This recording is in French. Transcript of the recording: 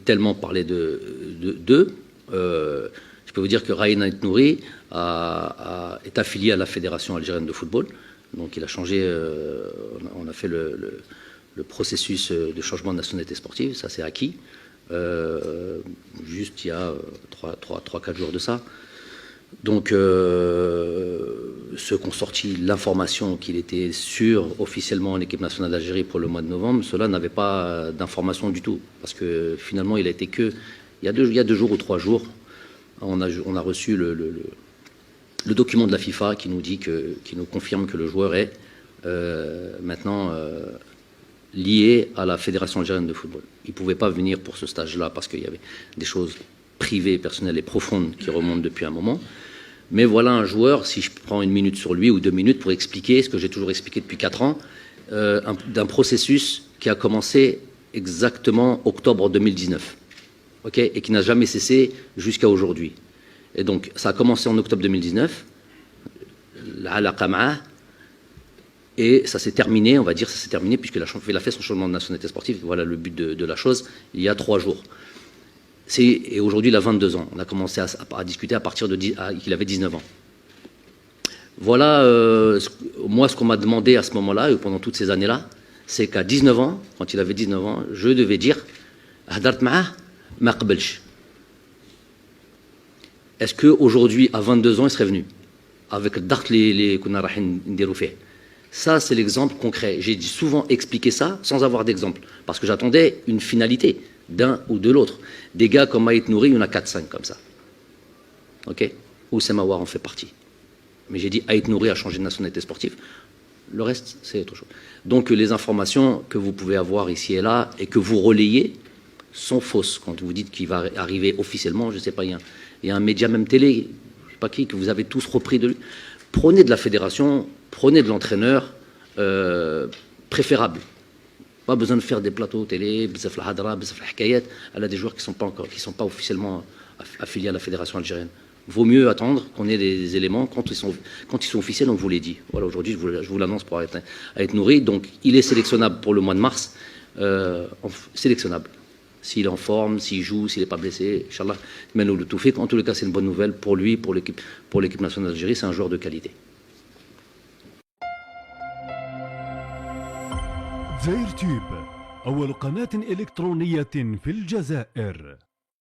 tellement parlé d'eux. Je peux vous dire que Raïn Ait Nouri est affilié à la Fédération algérienne de football. Donc il a changé, on a fait le processus de changement de nationalité sportive, ça c'est acquis. Juste il y a 3-4 jours de ça. Donc ceux qui ont sorti l'information qu'il était sûr officiellement en équipe nationale d'Algérie pour le mois de novembre, ceux-là n'avaient pas d'information du tout. Parce que finalement il a été que, il y a 2 jours ou 3 jours, on a reçu le document de la FIFA qui nous dit qui nous confirme que le joueur est maintenant lié à la Fédération algérienne de football. Il ne pouvait pas venir pour ce stage-là parce qu'il y avait des choses privées, personnelles et profondes qui remontent depuis un moment. Mais voilà un joueur, si je prends 1 minute sur lui ou 2 minutes pour expliquer ce que j'ai toujours expliqué depuis 4 ans, d'un processus qui a commencé exactement octobre 2019, okay, et qui n'a jamais cessé jusqu'à aujourd'hui. Et donc ça a commencé en octobre 2019, et ça s'est terminé, on va dire, ça s'est terminé puisqu'il a fait son changement de nationalité sportive. Voilà le but de la chose, il y a 3 jours. Et aujourd'hui, il a 22 ans. On a commencé à discuter à partir qu'il avait 19 ans. Voilà, moi, ce qu'on m'a demandé à ce moment-là, et pendant toutes ces années-là, c'est qu'à 19 ans, quand il avait 19 ans, je devais dire « Hadart ma'ah, ma qbelch ». Est-ce qu'aujourd'hui, à 22 ans, il serait venu avec le dart qu'on a rahin ndiru fih. Ça, c'est l'exemple concret. J'ai souvent expliqué ça sans avoir d'exemple, parce que j'attendais une finalité d'un ou de l'autre. Des gars comme Ait Nouri, il y en a 4-5 comme ça. Ok. Oussem Aouar en fait partie. Mais j'ai dit Ait Nouri a changé de nationalité sportive. Le reste, c'est autre chose. Donc les informations que vous pouvez avoir ici et là et que vous relayez sont fausses. Quand vous dites qu'il va arriver officiellement, je ne sais pas, il y a un média, même télé, je ne sais pas qui, que vous avez tous repris de lui. Prenez de la fédération, prenez de l'entraîneur, préférable. Pas besoin de faire des plateaux télé, bzaf la hadra, bzaf la hikayat. Elle a des joueurs qui sont pas officiellement affiliés à la fédération algérienne. Vaut mieux attendre qu'on ait des éléments quand ils sont officiels, on vous les dit. Voilà, aujourd'hui, je vous l'annonce pour Ait Nouri. Donc, il est sélectionnable pour le mois de mars. Sélectionnable. S'il est en forme, s'il joue, s'il n'est pas blessé, Inch'Allah, Menou le tout fait. En tous les cas, c'est une bonne nouvelle pour lui, pour l'équipe nationale d'Algérie. C'est un joueur de qualité. زير تيوب أول قناة إلكترونية في الجزائر.